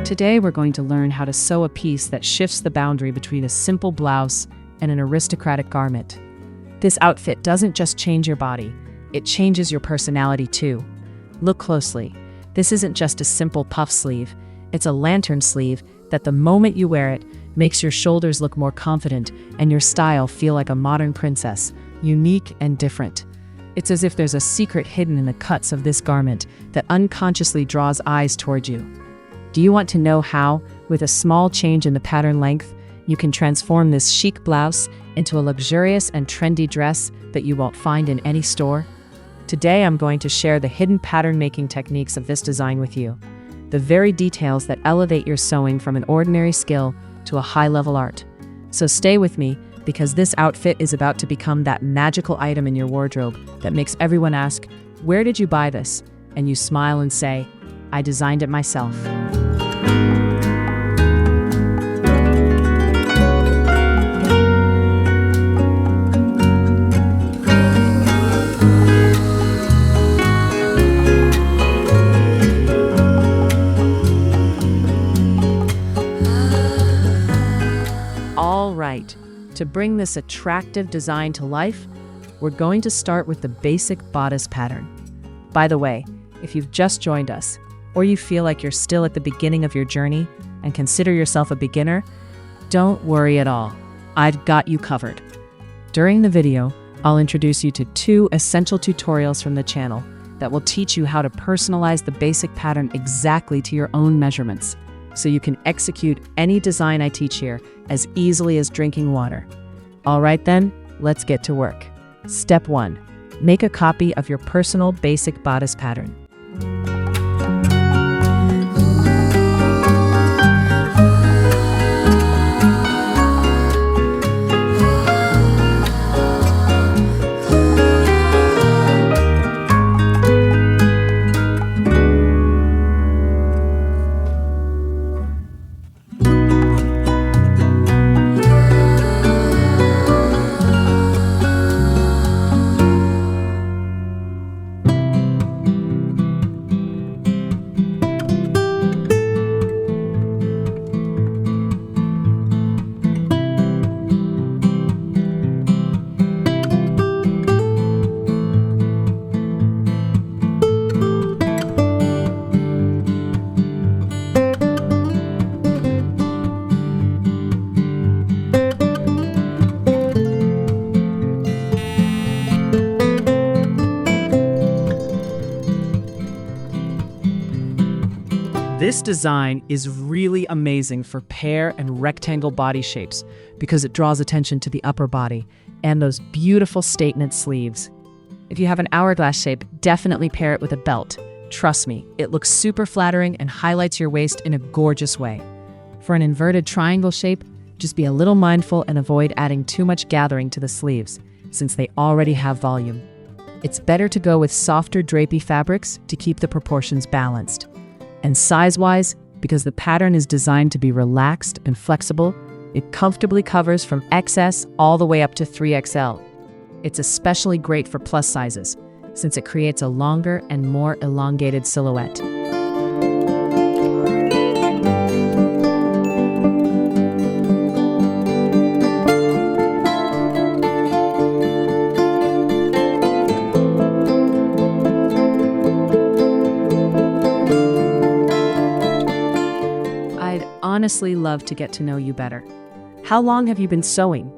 Today we're going to learn how to sew a piece that shifts the boundary between a simple blouse and an aristocratic garment. This outfit doesn't just change your body, it changes your personality too. Look closely. This isn't just a simple puff sleeve, it's a lantern sleeve that the moment you wear it makes your shoulders look more confident and your style feel like a modern princess, unique and different. It's as if there's a secret hidden in the cuts of this garment that unconsciously draws eyes toward you. Do you want to know how, with a small change in the pattern length, you can transform this chic blouse into a luxurious and trendy dress that you won't find in any store? Today I'm going to share the hidden pattern-making techniques of this design with you, the very details that elevate your sewing from an ordinary skill to a high-level art. So stay with me, because this outfit is about to become that magical item in your wardrobe that makes everyone ask, "Where did you buy this?" And you smile and say, "I designed it myself." All right, to bring this attractive design to life, we're going to start with the basic bodice pattern. By the way, if you've just joined us, or you feel like you're still at the beginning of your journey and consider yourself a beginner, don't worry at all. I've got you covered. During the video, I'll introduce you to 2 essential tutorials from the channel that will teach you how to personalize the basic pattern exactly to your own measurements, so you can execute any design I teach here as easily as drinking water. All right then, let's get to work. Step 1. Make a copy of your personal basic bodice pattern. This design is really amazing for pear and rectangle body shapes because it draws attention to the upper body and those beautiful statement sleeves. If you have an hourglass shape, definitely pair it with a belt. Trust me, it looks super flattering and highlights your waist in a gorgeous way. For an inverted triangle shape, just be a little mindful and avoid adding too much gathering to the sleeves, since they already have volume. It's better to go with softer drapey fabrics to keep the proportions balanced. And size-wise, because the pattern is designed to be relaxed and flexible, it comfortably covers from XS all the way up to 3XL. It's especially great for plus sizes, since it creates a longer and more elongated silhouette. Honestly love to get to know you better. How long have you been sewing?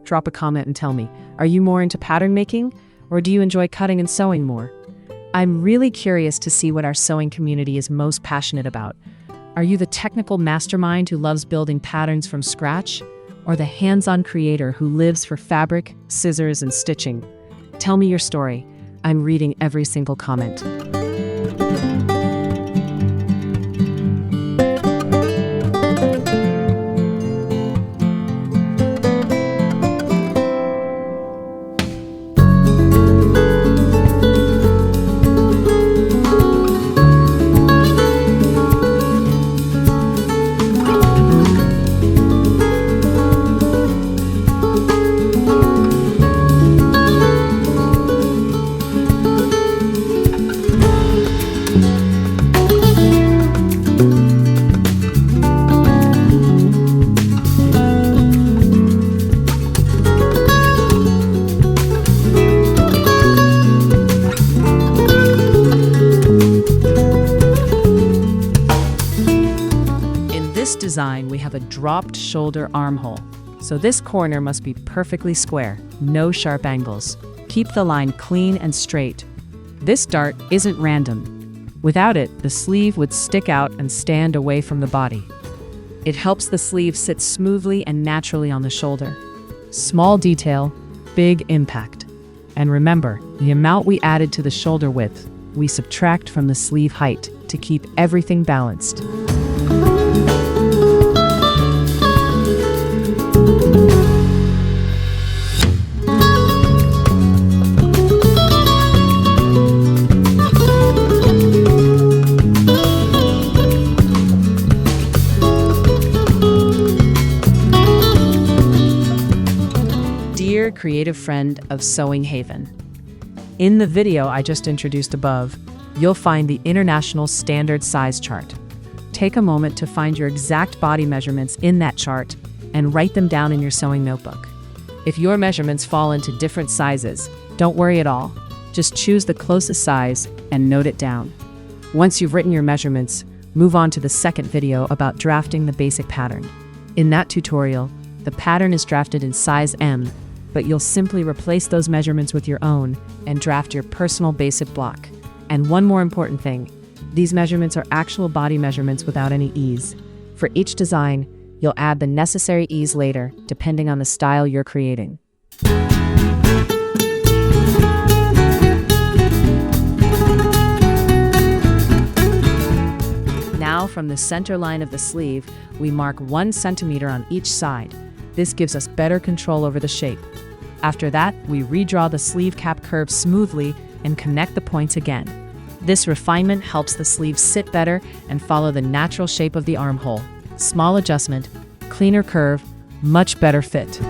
Drop a comment and tell me, are you more into pattern making, or do you enjoy cutting and sewing more? I'm really curious to see what our sewing community is most passionate about. Are you the technical mastermind who loves building patterns from scratch, or the hands-on creator who lives for fabric, scissors, and stitching? Tell me your story. I'm reading every single comment. this design, we have a dropped shoulder armhole. So this corner must be perfectly square, no sharp angles. Keep the line clean and straight. This dart isn't random. Without it, the sleeve would stick out and stand away from the body. It helps the sleeve sit smoothly and naturally on the shoulder. Small detail, big impact. And remember, the amount we added to the shoulder width, we subtract from the sleeve height to keep everything balanced. Dear creative friend of Sewing Haven, in the video I just introduced above, you'll find the International Standard Size Chart. Take a moment to find your exact body measurements in that chart and write them down in your sewing notebook. If your measurements fall into different sizes, don't worry at all. Just choose the closest size and note it down. Once you've written your measurements, move on to the second video about drafting the basic pattern. In that tutorial, the pattern is drafted in size M, but you'll simply replace those measurements with your own and draft your personal basic block. And one more important thing, these measurements are actual body measurements without any ease. For each design, you'll add the necessary ease later, depending on the style you're creating. Now, from the center line of the sleeve, we mark 1 centimeter on each side. This gives us better control over the shape. After that, we redraw the sleeve cap curve smoothly and connect the points again. This refinement helps the sleeve sit better and follow the natural shape of the armhole. Small adjustment, cleaner curve, much better fit.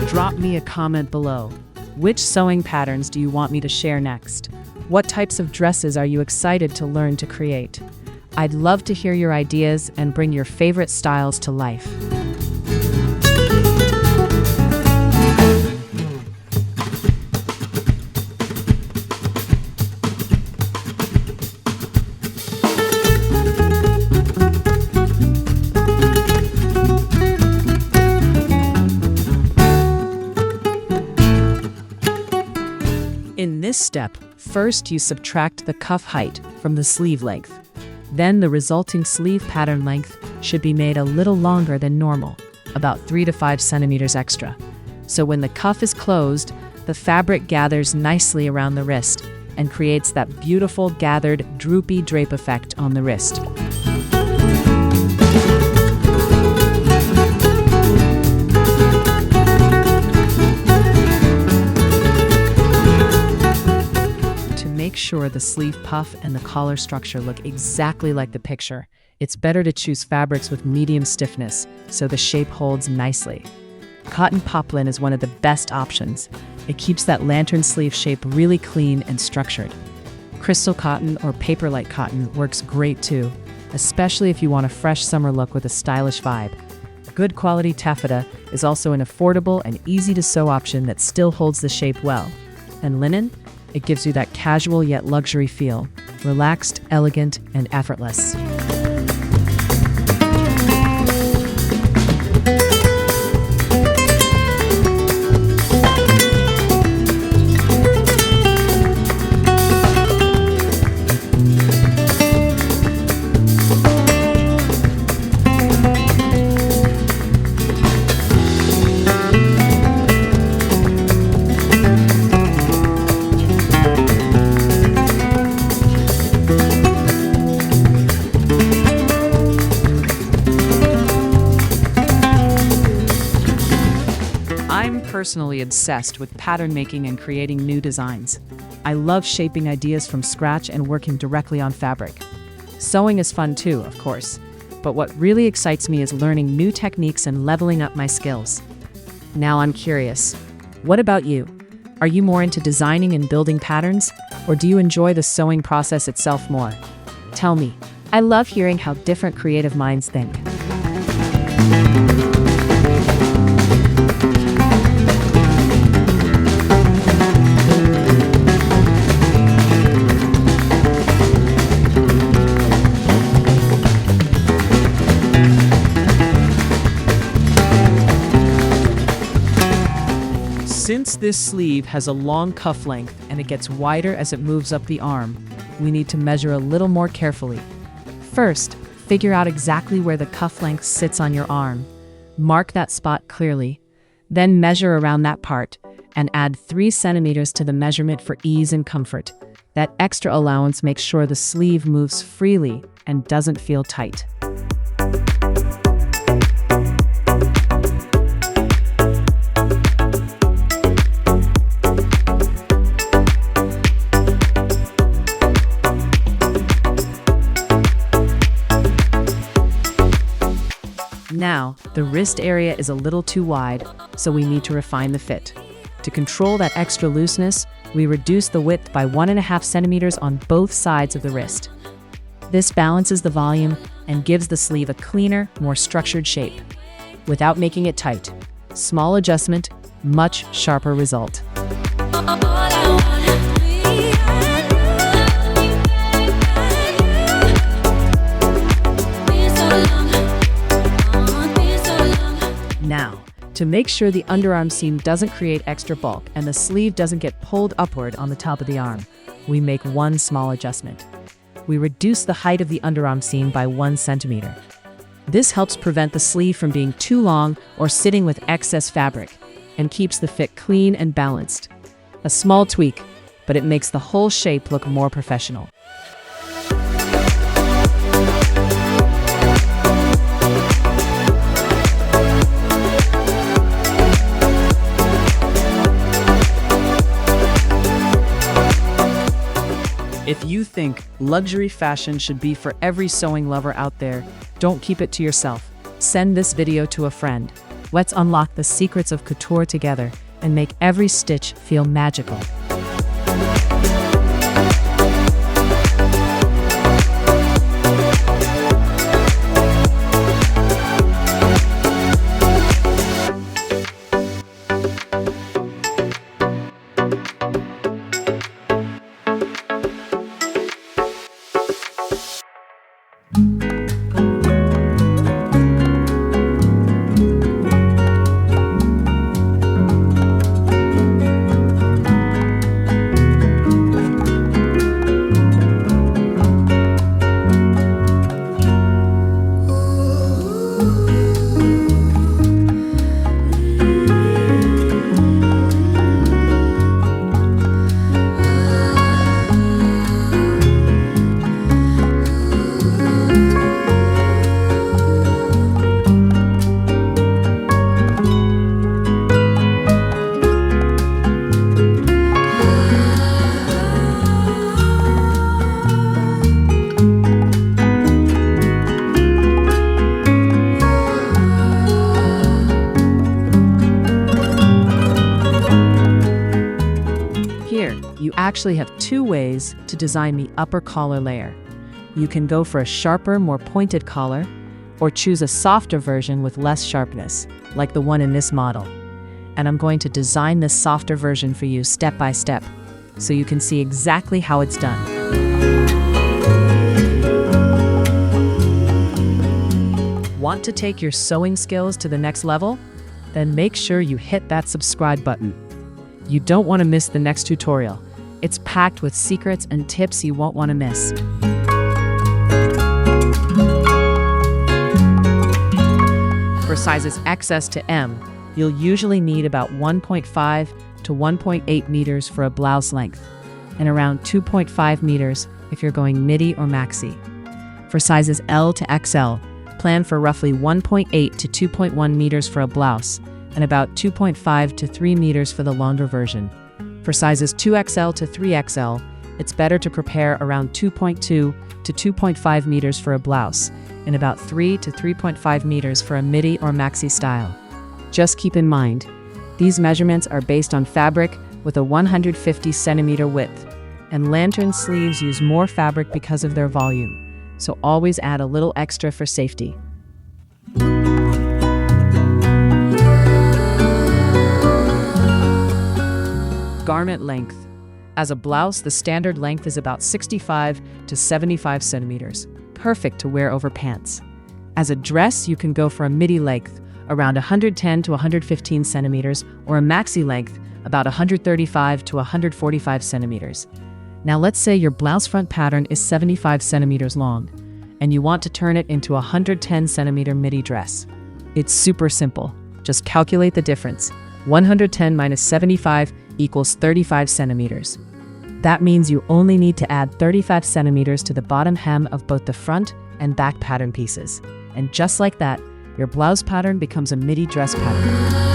Drop me a comment below. Which sewing patterns do you want me to share next? What types of dresses are you excited to learn to create? I'd love to hear your ideas and bring your favorite styles to life. In this step, first you subtract the cuff height from the sleeve length. Then the resulting sleeve pattern length should be made a little longer than normal, about 3 to 5 centimeters extra. So when the cuff is closed, the fabric gathers nicely around the wrist and creates that beautiful gathered, droopy drape effect on the wrist. Make sure the sleeve puff and the collar structure look exactly like the picture. It's better to choose fabrics with medium stiffness so the shape holds nicely. Cotton poplin is one of the best options. It keeps that lantern sleeve shape really clean and structured. Crystal cotton or Paperlike cotton works great too, especially if you want a fresh summer look with a stylish vibe. Good quality taffeta is also an affordable and easy to sew option that still holds the shape well. And linen? It gives you that casual yet luxury feel, relaxed, elegant, and effortless. personally obsessed with pattern making and creating new designs. I love shaping ideas from scratch and working directly on fabric. Sewing is fun too, of course, but what really excites me is learning new techniques and leveling up my skills. Now I'm curious, what about you? Are you more into designing and building patterns, or do you enjoy the sewing process itself more? Tell me. I love hearing how different creative minds think. Since this sleeve has a long cuff length and it gets wider as it moves up the arm, we need to measure a little more carefully. First, figure out exactly where the cuff length sits on your arm. Mark that spot clearly. Then measure around that part and add 3 centimeters to the measurement for ease and comfort. That extra allowance makes sure the sleeve moves freely and doesn't feel tight. Now, the wrist area is a little too wide, so we need to refine the fit. To control that extra looseness, we reduce the width by 1.5 centimeters on both sides of the wrist. This balances the volume and gives the sleeve a cleaner, more structured shape, without making it tight. Small adjustment, much sharper result. Now, to make sure the underarm seam doesn't create extra bulk and the sleeve doesn't get pulled upward on the top of the arm, we make one small adjustment. We reduce the height of the underarm seam by 1 centimeter. This helps prevent the sleeve from being too long or sitting with excess fabric, and keeps the fit clean and balanced. A small tweak, but it makes the whole shape look more professional. If you think luxury fashion should be for every sewing lover out there, don't keep it to yourself. Send this video to a friend. Let's unlock the secrets of couture together and make every stitch feel magical. You actually have 2 ways to design the upper collar layer. You can go for a sharper, more pointed collar, or choose a softer version with less sharpness, like the one in this model. And I'm going to design this softer version for you step by step, so you can see exactly how it's done. Want to take your sewing skills to the next level? Then make sure you hit that subscribe button. You don't want to miss the next tutorial. It's packed with secrets and tips you won't want to miss. For sizes XS to M, you'll usually need about 1.5 to 1.8 meters for a blouse length, and around 2.5 meters if you're going midi or maxi. For sizes L to XL, plan for roughly 1.8 to 2.1 meters for a blouse, and about 2.5 to 3 meters for the longer version. For sizes 2XL to 3XL, it's better to prepare around 2.2 to 2.5 meters for a blouse, and about 3 to 3.5 meters for a midi or maxi style. Just keep in mind, these measurements are based on fabric with a 150 centimeter width, and lantern sleeves use more fabric because of their volume, so always add a little extra for safety. Garment length. As a blouse, the standard length is about 65 to 75 centimeters, perfect to wear over pants. As a dress, you can go for a midi length, around 110 to 115 centimeters, or a maxi length, about 135 to 145 centimeters. Now let's say your blouse front pattern is 75 centimeters long, and you want to turn it into a 110 centimeter midi dress. It's super simple. Just calculate the difference. 110 minus 75 equals 35 centimeters. That means you only need to add 35 centimeters to the bottom hem of both the front and back pattern pieces. And just like that, your blouse pattern becomes a midi dress pattern.